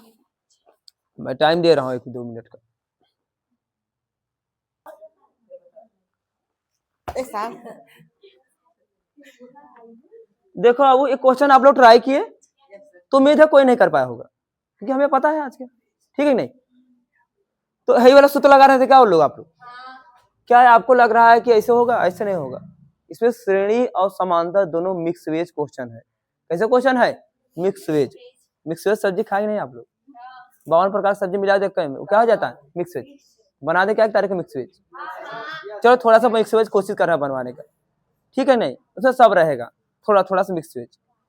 मैं टाइम दे रहा हूँ 1-2 मिनट का। देखो अब एक क्वेश्चन आप लोग ट्राई किए, तो उम्मीद है कोई नहीं कर पाया होगा, क्योंकि हमें पता है आज के, ठीक है नहीं। तो यही वाला सूत्र लगा रहे थे क्या वो लोग, आप लोग क्या है, आपको लग रहा है कि ऐसे होगा, ऐसे नहीं होगा, इसमें श्रेणी और समांतर दोनों मिक्स वेज क्वेश्चन है। कैसे क्वेश्चन है, मिक्स वेज, मिक्स वेज सब्जी खाए नहीं आप लोग, 52 प्रकार सब्जी मिला दे क्या हो जाता है मिक्स वेज। बना दे क्या एक तारीख का मिक्स वेज। चलो थोड़ा सा मिक्स वेज कोशिश कर रहा है बनवाने का, ठीक है नहीं उसमें सब रहेगा, थोड़ा थोड़ा सा मिक्स वेज।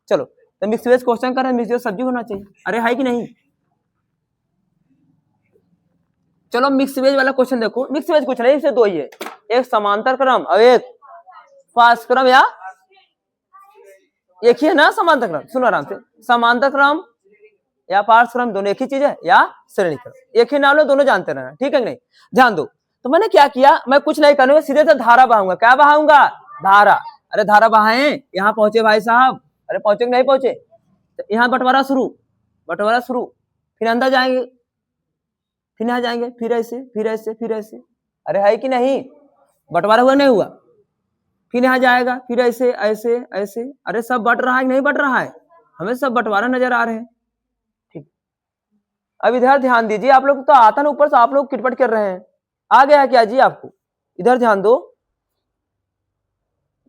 चलो तो मिक्स वेज क्वेश्चन कर रहे हैं, मिक्स वेज सब्जी होना चाहिए, अरे है कि नहीं। चलो मिक्स वेज वाला क्वेश्चन देखो, मिक्स वेज कुछ नहीं, इससे दो ही है, एक समांतर क्रम और एक पार्श्व क्रम, या एक ही है ना समांतर क्रम, सुनो आराम से, समांतर क्रम या पार्श्व क्रम दोनों एक ही चीज है, या श्रेणी क्रम एक ही नाम लो, दोनों जानते रहना, ठीक है कि नहीं। ध्यान दो, तो मैंने क्या किया, मैं कुछ नहीं करूंगा, सीधे से धारा बहाऊंगा, क्या बहाऊंगा धारा। अरे धारा बहाए, यहाँ पहुंचे भाई साहब, अरे पहुंचे नहीं पहुंचे, तो यहाँ बंटवारा शुरू, बंटवारा शुरू, फिर अंदर जाएंगे, फिर यहाँ जाएंगे, फिर ऐसे फिर ऐसे फिर ऐसे, अरे है कि नहीं, बंटवारा हुआ नहीं हुआ, फिर यहाँ जाएगा, फिर ऐसे ऐसे ऐसे, अरे सब बट रहा है नहीं बट रहा है, हमें सब बंटवारा नजर आ रहे हैं। ठीक, अब इधर ध्यान दीजिए, आप लोग तो आता ना ऊपर से, आप लोग किटपट कर रहे हैं, आ गया है क्या जी आपको, इधर ध्यान दो,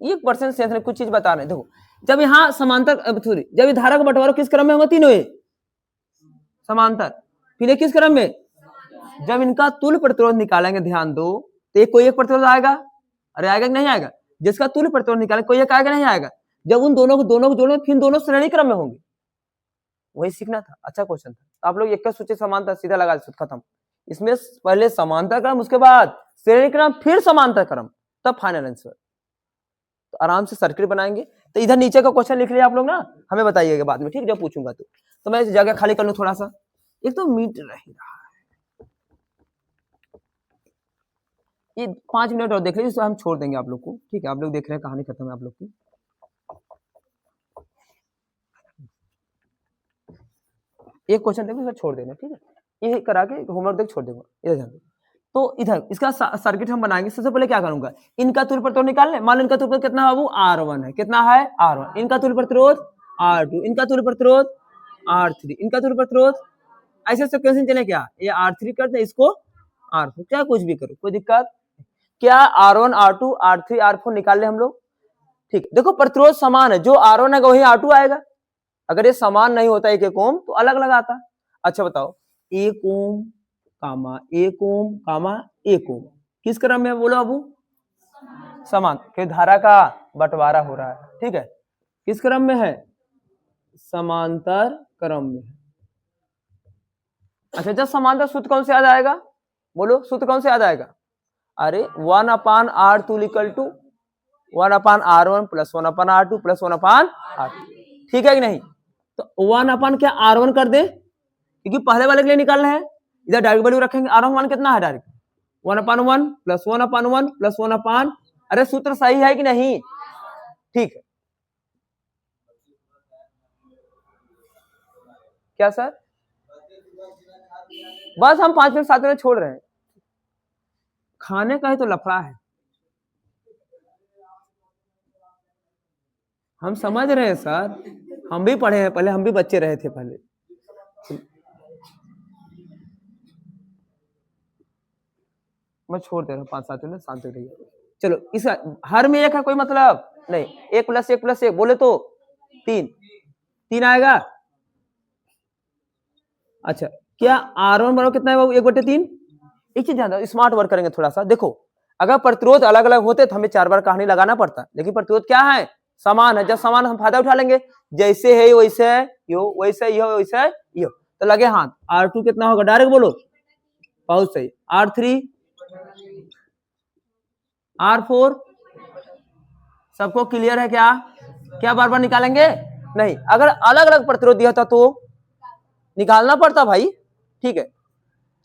1% सेंस में कुछ चीज बता रहे हैं, देखो जब यहाँ समांतर सॉरी जब धारा का बंटवारा किस क्रम में होगा, तीनों समांतर, फिर किस क्रम में, जब इनका तुल्य प्रतिरोध निकालेंगे, ध्यान दो, तो एक कोई एक प्रतिरोध आएगा, अरे आएगा कि नहीं आएगा, जिसका तुल्य प्रतिरोध निकालेंगे कोई एक आएगा नहीं आएगा, जब उन दोनों को जोड़ो फिर दोनों श्रेणी क्रम में होंगे, वही सीखना था, अच्छा क्वेश्चन था। आप लोग एक सोचे समांतर सीधा लगा खत्म, इसमें पहले समांतर क्रम, उसके बाद श्रेणी क्रम, फिर समांतर क्रम, तब फाइनल आंसर। तो आराम से सर्किट बनाएंगे, तो इधर नीचे का क्वेश्चन लिख लिया आप लोग ना, हमें बताइएगा बाद में, ठीक, जब पूछूंगा तो मैं जगह खाली कर लूं थोड़ा सा, एक तो मीट रह रहा है, ये 5 मिनट और देख लीजिए, तो हम छोड़ देंगे आप लोग को, ठीक है, आप लोग देख रहे हैं कहानी खत्म है आप लोग की। एक क्वेश्चन देखो, छोड़ देना, ठीक है, ये करा के होमवर्क देख छोड़ देगा, इधर ध्यान दो। तो इधर इसका सर्किट हम बनाएंगे, सबसे पहले क्या करूंगा, इनका तुल्य प्रतिरोध निकालने, मान लो इनका तुल्य प्रतिरोध कितना है बाबू, R1 है, कितना है R1, इनका तुल्य प्रतिरोध R2, इनका तुल्य प्रतिरोध R3, इनका तुल्य प्रतिरोध, ऐसे सिक्वेंस चले क्या, ये R3 करते इसको R4, क्या कुछ भी करो कोई दिक्कत क्या, R1 R2 R3 R4 निकाल ले हम लोग, ठीक, देखो प्रतिरोध समान है, जो R1 है वही R2 आएगा, अगर ये समान नहीं होता एक एक ओम तो अलग अलग आता। अच्छा बताओ, 1 ओम कामा 1 ओम कामा 1 ओम किस क्रम में बोलो अबू, समान, क्योंकि धारा का बंटवारा हो रहा है, ठीक है, किस क्रम में है, समांतर क्रम में। अच्छा जब समांतर सूत्र कौन से याद आएगा, बोलो सूत्र कौन से याद आएगा, अरे 1/R2 equal to 1/R1 plus 1/R2 plus 1/R2, ठीक है कि नहीं, तो 1 क्या R1 कर दे, क्योंकि पहले वाले के लिए निकालना है, इधर डायरेक्ट वैल्यू रखेंगे, R1 कितना है डायरेक्ट 1/1 प्लस 1/1 प्लस 1/, अरे सूत्र सही है कि नहीं, ठीक है, क्या सर, बस हम 5 मिनट 7 मिनट छोड़ रहे हैं, खाने का ही तो लफड़ा है, हम समझ रहे हैं सर, हम भी पढ़े हैं पहले, हम भी बच्चे रहे थे पहले, मैं छोड़ दे रहा हूँ 5-7 मिनट, शांत रहिए। चलो इस हर में एक है, कोई मतलब नहीं, 1 + 1 + 1 बोले तो 3 आएगा। अच्छा क्या R1 बराबर कितना है बाबू, 1/3। एक चीज ध्यान दो, स्मार्ट वर्क करेंगे थोड़ा सा, देखो अगर प्रतिरोध अलग अलग होते तो हमें 4 बार कहानी लगाना पड़ता, लेकिन प्रतिरोध क्या है, समान है, जब समान हम फायदा उठा लेंगे, जैसे है वैसे है यो, वैसे यो वैसे है यो, तो लगे हाथ, R2 कितना होगा डायरेक्ट बोलो, बहुत सही, R3 R4, सबको क्लियर है क्या, क्या बार बार निकालेंगे नहीं, अगर अलग अलग प्रतिरोध दिया था तो निकालना पड़ता भाई, ठीक है।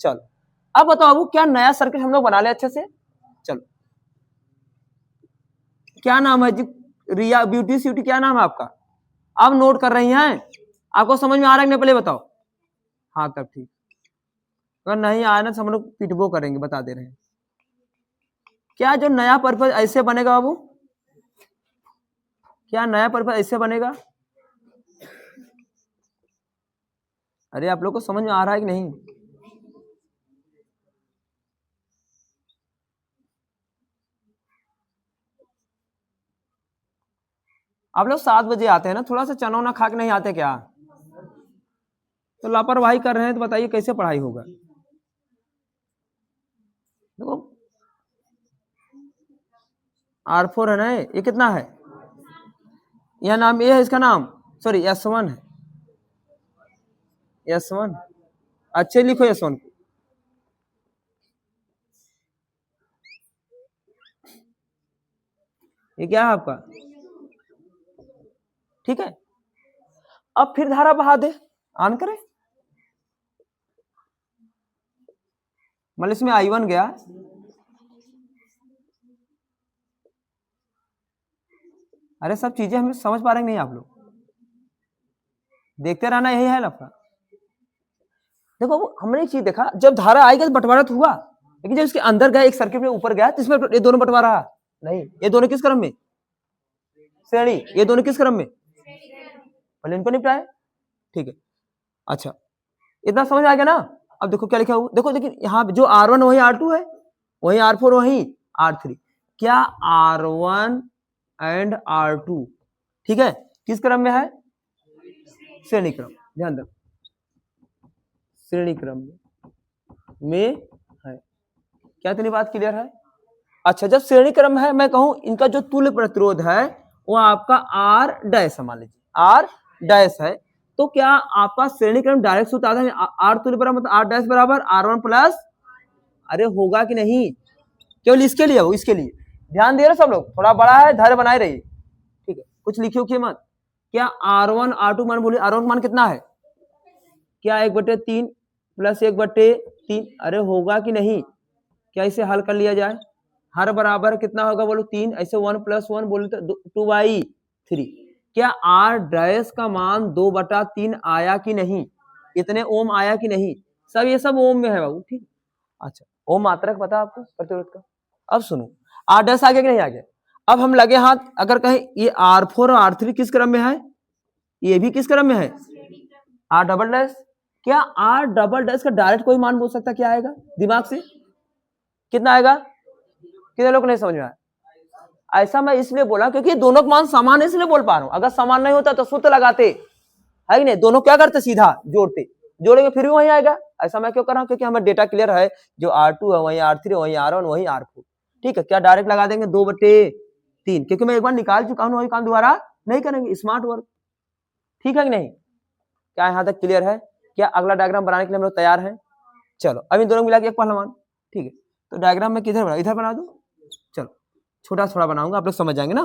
चलो अब बताओ क्या नया सर्किट हम लोग बना ले अच्छे से, चलो क्या नाम है जी, रिया ब्यूटी स्यूटी क्या नाम है आपका, आप नोट कर रही हैं, आपको समझ में आ रहा है पहले बताओ, हाँ तब ठीक, अगर नहीं आया ना तो हम लोग पिटबो करेंगे, बता दे रहे हैं, क्या जो नया पर्पज ऐसे बनेगा बाबू, क्या नया पर्पज ऐसे बनेगा, अरे आप लोग को समझ में आ रहा है कि नहीं, आप लोग 7 बजे आते हैं ना, थोड़ा सा चना उना खा के नहीं आते क्या, तो लापरवाही कर रहे हैं तो बताइए कैसे पढ़ाई होगा। देखो R4 है ना, ये कितना है, यह नाम ये है, इसका नाम सॉरी S1 है, S1 अच्छे लिखो S1 को। ये क्या है आपका, ठीक है। अब फिर धारा बहा दे, ऑन करें, मतलब इसमें I1 गया, अरे सब चीजें हम समझ पा रहे हैं नहीं आप लोग, देखते रहना, यही है लफड़ा। देखो हमने एक चीज देखा, जब धारा आएगी तो बंटवारा तो हुआ, लेकिन जब इसके अंदर गया, एक सर्किट में ऊपर गया, तो इसमें ये दोनों बंटवारा नहीं, ये दोनों किस क्रम में, श्रेणी, ये दोनों किस क्रम में, पहले इनको निपटाए, ठीक है। अच्छा इतना समझ आ गया ना। अब देखो क्या लिखा हुआ, देखो लेकिन यहाँ जो R1 वही R2 है, वही R4 वही R3, क्या R1 एंड R2 ठीक है किस क्रम में है, श्रेणी क्रम, ध्यान दो, श्रेणी क्रम में है। क्या इतनी बात क्लियर है। अच्छा जब श्रेणी क्रम है, मैं कहूं इनका जो तुल्य प्रतिरोध है वो आपका R डैश है, मान लीजिए R डैश है, तो क्या आपका श्रेणी क्रम डायरेक्ट सूत्र आता है R तुल्य बराबर मतलब R डैश बराबर R1 प्लस, अरे होगा कि नहीं, केवल इसके लिए हो, इसके लिए ध्यान दे रहे सब लोग, थोड़ा बड़ा है, धैर्य बनाए रहिए, ठीक है, कुछ लिखियो कि मत। क्या R1 R2 मान बोलिए, R1 मान कितना है, क्या 1/3 प्लस 1/3, अरे होगा कि नहीं, क्या इसे हल कर लिया जाए, हर बराबर कितना होगा बोलो 3, ऐसे 1 + 1 बोले तो 2/3, क्या R डैश का मान 2/3 आया कि नहीं, इतने ओम आया कि नहीं, सब ये सब ओम में है बाबू, ठीक। अच्छा ओम मात्रक पता आपको प्रतिरोध का। अब सुनो R डैश आ गया कि नहीं आ गया, अब हम लगे हाथ, अगर कहें ये R4 और R3 किस क्रम में है, ये भी किस क्रम में है, R डबल डैश, क्या R डबल डैश का डायरेक्ट कोई मान बोल सकता, क्या आएगा दिमाग से, कितना आएगा, कितने लोग नहीं समझ में आया। ऐसा मैं इसलिए बोला क्योंकि दोनों का मान समान है, इसलिए बोल पा रहा हूं, अगर समान नहीं होता तो सूत्र लगाते, है कि नहीं, दोनों क्या करते सीधा जोड़ते, जोड़ेंगे फिर भी वही आएगा। ऐसा मैं क्यों कर रहा हूं, क्योंकि हमें डेटा क्लियर है, जो R2 है वही R3 वही R1 वही R4, ठीक है। क्या डायरेक्ट लगा देंगे 2/3, क्योंकि मैं एक बार निकाल चुका हूं, वही काम दोबारा नहीं करेंगे, स्मार्ट वर्क, ठीक है कि नहीं। क्या यहां तक क्लियर है, क्या अगला डायग्राम बनाने के लिए हम लोग तैयार हैं। चलो अब इन दोनों मिला के एक पहलवान, ठीक है, तो डायग्राम में किधर बना, इधर बना दूं, चलो छोटा थोड़ा बनाऊंगा, आप लोग समझ जाएंगे ना।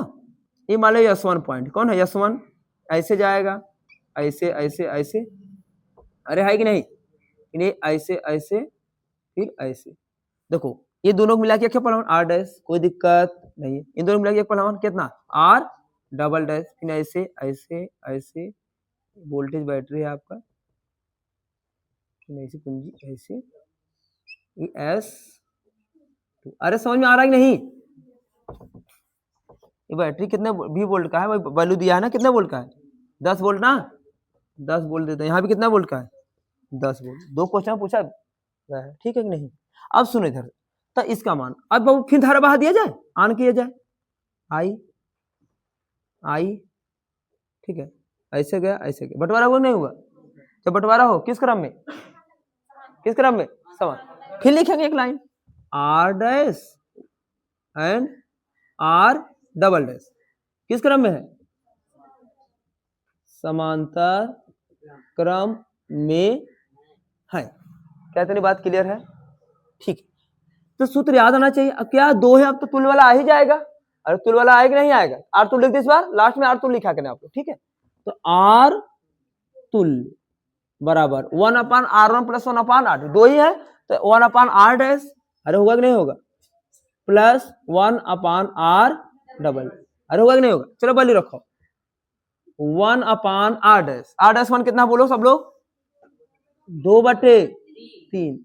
ये मान लो S1 पॉइंट कौन है, S1 ऐसे जाएगा, ऐसे ऐसे ऐसे, अरे है कि नहीं, इन्हें ऐसे ऐसे फिर ऐसे, देखो ये दोनों मिला के क्या पहलवान R डैश, कोई दिक्कत नहीं है, इन दोनों मिला के एक पहलवान कितना R डबल डैश, फिर ऐसे ऐसे ऐसे, वोल्टेज बैटरी है आपका, ऐसी कुंजी ऐसे, ये S, अरे समझ में आ रहा है कि नहीं, ये बैटरी कितने भी वोल्ट का है, वैल्यू दिया है ना, कितने वोल्ट का है, 10 वोल्ट ना, 10 वोल्ट देते हैं, यहाँ भी कितना वोल्ट का है, 10 वोल्ट, दो क्वेश्चन पूछा है, ठीक है कि नहीं। अब सुनो इधर, तो इसका मान अब बाबू फिर धारा बहा दिया जाए, ऑन किया जाए, आई आई, ठीक है, ऐसे गया ऐसे गया, बंटवारा वो नहीं हुआ, जब बंटवारा हो किस क्रम में, किस क्रम में, समान, फिर लिखेंगे एक line R dash and R double dash किस क्रम में है, समांतर क्रम में है। क्या इतनी बात क्लियर है, ठीक। तो सूत्र याद आना चाहिए, अब क्या दो है, अब तो तुल्य वाला आ ही जाएगा, अरे तुल्य वाला आएगा नहीं आएगा, R तुल्य लिख दे इस बार, लास्ट में R तुल्य लिखा करना आप लोग, ठीक है। तो R तुल्य बराबर 1/R1 + 1/R2, दो ही है तो 1/R डैश, अरे होगा कि नहीं होगा, प्लस 1/R डबल, अरे होगा कि नहीं होगा, चलो वैल्यू रखो 1/R डैश, R डैश मान कितना बोलो सब लोग, 2/3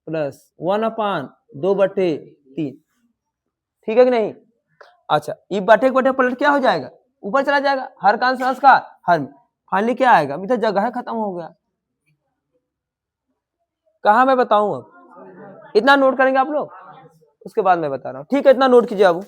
प्लस 1/2/3, ठीक है कि नहीं। अच्छा ये बटे बटे पलट क्या हो जाएगा, ऊपर चला जाएगा, हर का संस्कार हर में, फाइनली क्या आएगा, अभी तो जगह खत्म हो गया, कहा मैं बताऊं, अब इतना नोट करेंगे आप लोग, उसके बाद मैं बता रहा हूं, ठीक है, इतना नोट कीजिए अब।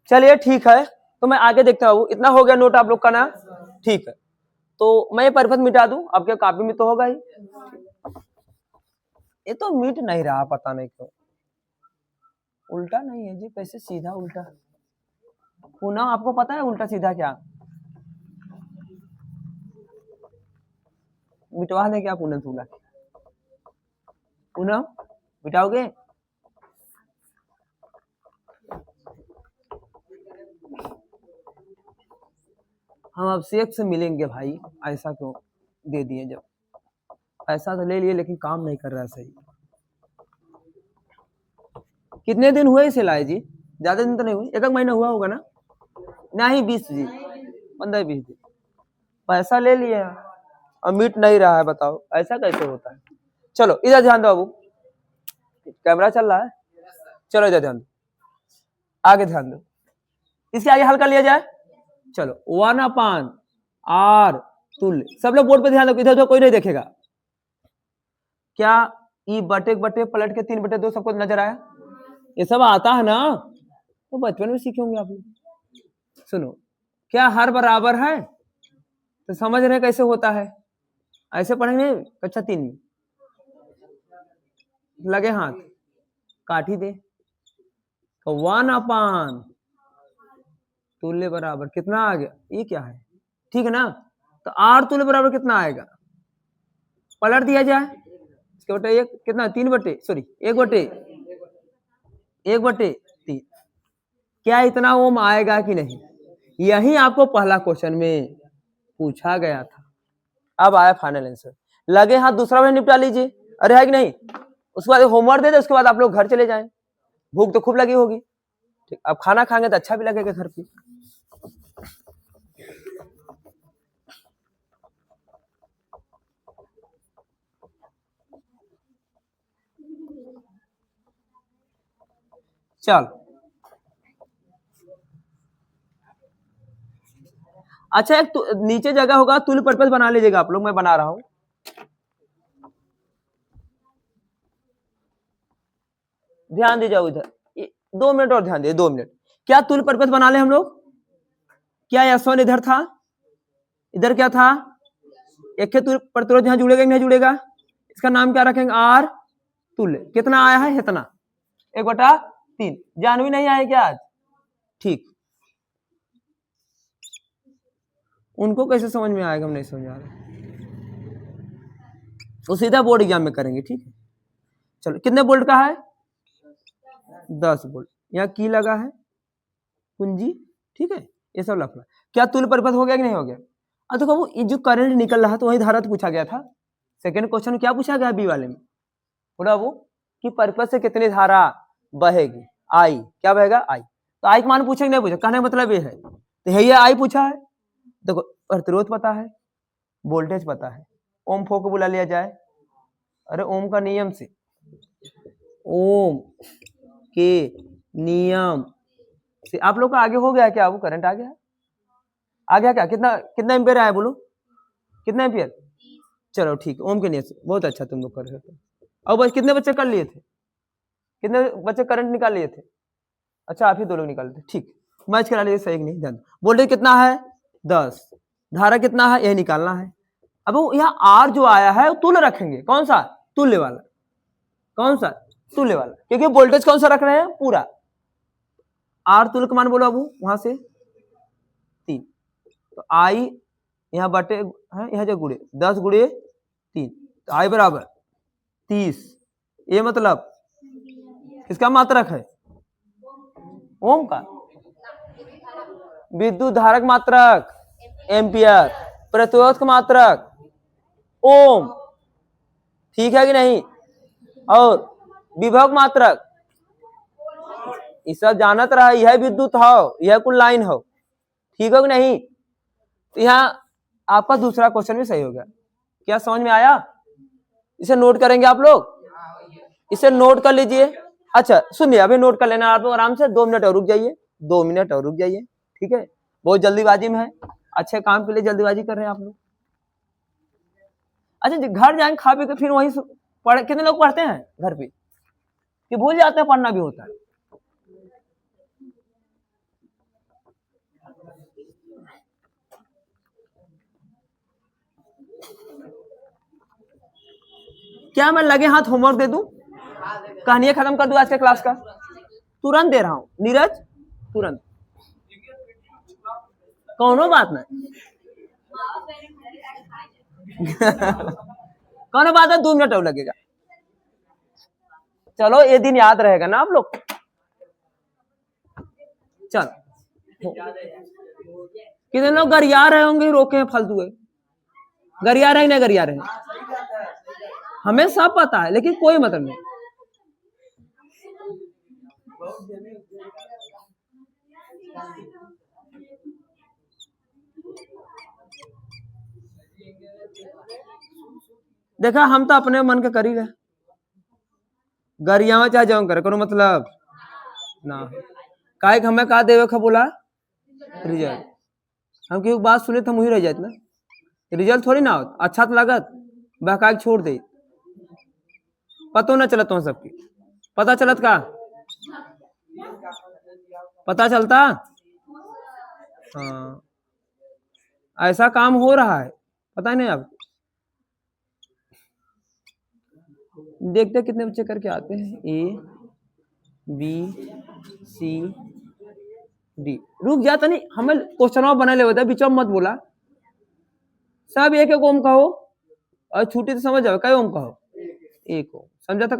चलिए ठीक है, तो मैं आगे देखता हूँ। इतना हो गया नोट आप लोग का ना, ठीक है। तो मैं ये परिपथ मिटा दूं, आपके कॉपी में तो होगा ही। ये तो मिट नहीं रहा, पता नहीं क्यों। उल्टा नहीं है जी, कैसे सीधा उल्टा? पुनः आपको पता है उल्टा सीधा क्या? मिटवा दें क्या पुनः तुला? पुनः मिटाओगे? हम अब शेख से मिलेंगे भाई, ऐसा क्यों दे दिए? जब ऐसा तो ले लिए लेकिन काम नहीं कर रहा सही। कितने दिन हुए इसे लाए जी? ज्यादा दिन तो नहीं हुए, एक महीना हुआ होगा ना? नहीं 20 जी, 15-20 दिन। पैसा ले लिए और मीट नहीं रहा है, बताओ ऐसा कैसे होता है? चलो इधर ध्यान दो बाबू, कैमरा चल रहा है, चलो इधर ध्यान दो, आगे ध्यान दो। इसके आगे हल्का लिया जाए, चलो 1/r तुल्य। सब लोग बोर्ड पे ध्यान दो, इधर तो कोई नहीं देखेगा। क्या ई बटे बटे पलट के 3/2 सबको नजर आया? ये सब आता है ना, तो बचपन में सीखे होंगे आप लोग। सुनो, क्या हर बराबर है? तो समझ रहे कैसे होता है? ऐसे पढ़ेंगे कक्षा 3 में। लगे हाथ, काट ही दे। तो 1/, तुल्य बराबर कितना आ गया? ये क्या है? ठीक है ना? तो r तुल्य बराबर कितना आएगा? पलट दिया जाए, इसके बटे एक कितना? 1/3। क्या इतना ओम आएगा कि नहीं? यही आपको पहला क्वेश्चन में पूछा गया था। अब आया फाइनल आंसर। लगे हाथ दूसरा भी निपटा लीजिए, अरे है कि नहीं? उसके बाद होमवर्क दे दे, उसके बाद आप लोग घर चले जाएं। भूख तो खूब लगी होगी, ठीक। अब खाना खाएंगे तो अच्छा भी लगेगा घर पे। चल अच्छा, एक नीचे जगह होगा, तुल्य पर्पस बना लीजिएगा आप लोग, मैं बना रहा हूं। ध्यान दे जाओ इधर, 2 मिनट और ध्यान दे, 2 मिनट। क्या तुल्य पर्पस बना ले हम लोग? क्या S1 इधर था, इधर क्या था? एक तुल्य प्रतिरोध यहां जुड़ेगा नहीं जुड़ेगा? इसका नाम क्या रखेंगे? R तुल्य। कितना आया है? इतना 1/3। जानवी नहीं आए क्या आज? ठीक, उनको कैसे समझ में आएगा? हम नहीं समझ आ रहा, वो सीधा बोर्ड एग्जाम में करेंगे, ठीक है। चलो कितने बोल्ट का है? 10 बोल्ट। यहाँ की लगा है कुंजी, ठीक है। ये सब लफड़ा। क्या तुल्य परिपथ हो गया कि नहीं हो गया? अब देखो वो जो करंट निकल रहा था, वही धारा तो पूछा गया था। सेकंड क्वेश्चन में क्या पूछा गया बी वाले में? बोला वो कि परिपथ से कितनी धारा बहेगी? आई। क्या बहेगा? आई। तो आई का मान पूछेंगे नहीं पूछे, कहने का मतलब ये है, तो है ये आई पूछा है। देखो प्रतिरोध पता है, वोल्टेज पता है, ओम फो को बुला लिया जाए। अरे ओम का नियम से, ओम के नियम से आप लोग का आगे हो गया क्या? वो करंट आ गया, आ गया क्या? कितना कितना एम्पियर आया बोलो? कितना एम्पियर? चलो ठीक, ओम के नियम से, बहुत अच्छा तुम लोग कर रहे थे। और बस कितने बच्चे कर लिए थे? कितने बच्चे करंट निकाल लिए थे? अच्छा आप ही 2 लोग निकाले थे, ठीक। मैच करा लिए, सही नहीं? ध्यान, वोल्टेज कितना है? 10। धारा कितना है? यही निकालना है। अब यहाँ आर जो आया है वो तुल्य रखेंगे, कौन सा? तुल्य वाला। कौन सा? तुल्य वाला, क्योंकि वोल्टेज कौन सा रख रहे हैं? पूरा। आर तुल्य का मान बोलो अब वहां से 3। तो आई यहाँ बटे है, यहाँ जो गुड़े 10 गुड़े 3, तो आई बराबर 30। ये मतलब किसका मात्रक है? ओम का। विद्युत धारक मात्रक एम्पियर, प्रतिरोध का मात्रक ओम, ठीक है कि नहीं? और विभव मात्रक, ये सब जानत रहा, यह विद्युत हो, यह कुल लाइन हो, ठीक हो कि नहीं? तो यहाँ आपका दूसरा क्वेश्चन भी सही हो गया। क्या समझ में आया? इसे नोट करेंगे आप लोग, इसे नोट कर लीजिए। अच्छा सुनिए, अभी नोट कर लेना आप लोग आराम से। 2 मिनट और रुक जाइए, 2 मिनट और रुक जाइए, ठीक है। बहुत जल्दीबाजी में है, अच्छे काम के लिए जल्दीबाजी कर रहे हैं आप लोग। अच्छा घर जाएंगे खा पी के फिर वहीं कितने लोग पढ़ते हैं घर पे कि भूल जाते हैं, पढ़ना भी होता है। क्या मैं लगे हाथ होमवर्क दे दूं, कहानियां खत्म कर दूं आज के क्लास का? तुरंत दे रहा हूं नीरज, तुरंत, कौनो बात नहीं। कौनो बात है, 2 मिनट और लगेगा। चलो ये दिन याद रहेगा ना आप लोग। चल, कितने लोग गरिया रहे होंगे, रोके हैं फालतू है, गरिया रहे नहीं गरिया रहे, हमें सब पता है लेकिन कोई मतलब नहीं। देखा, हम तो अपने मन के कर ही रहे, गरिया चाहे जाऊं करे कोनो मतलब ना। काहे हमें कहा देवे खा बोला रिजल्ट, हम की बात सुने तो हम वही रह जाते ना, रिजल्ट थोड़ी ना हो अच्छा तो लागत, बहका के छोड़ दे, पतो ना चलत हो सबकी, पता चलत का, पता चलता। हाँ, ऐसा काम हो रहा है, पता नहीं आपको। देखते कितने बच्चे करके आते हैं, ए बी सी डी। रुक जाता नहीं, हमें क्वेश्चन बना ले होता है, बीच में मत बोला, सब एक एक ओम कहो और छुट्टी तो समझ जाओ, कई ओम कहो, एक ओम, समझा था।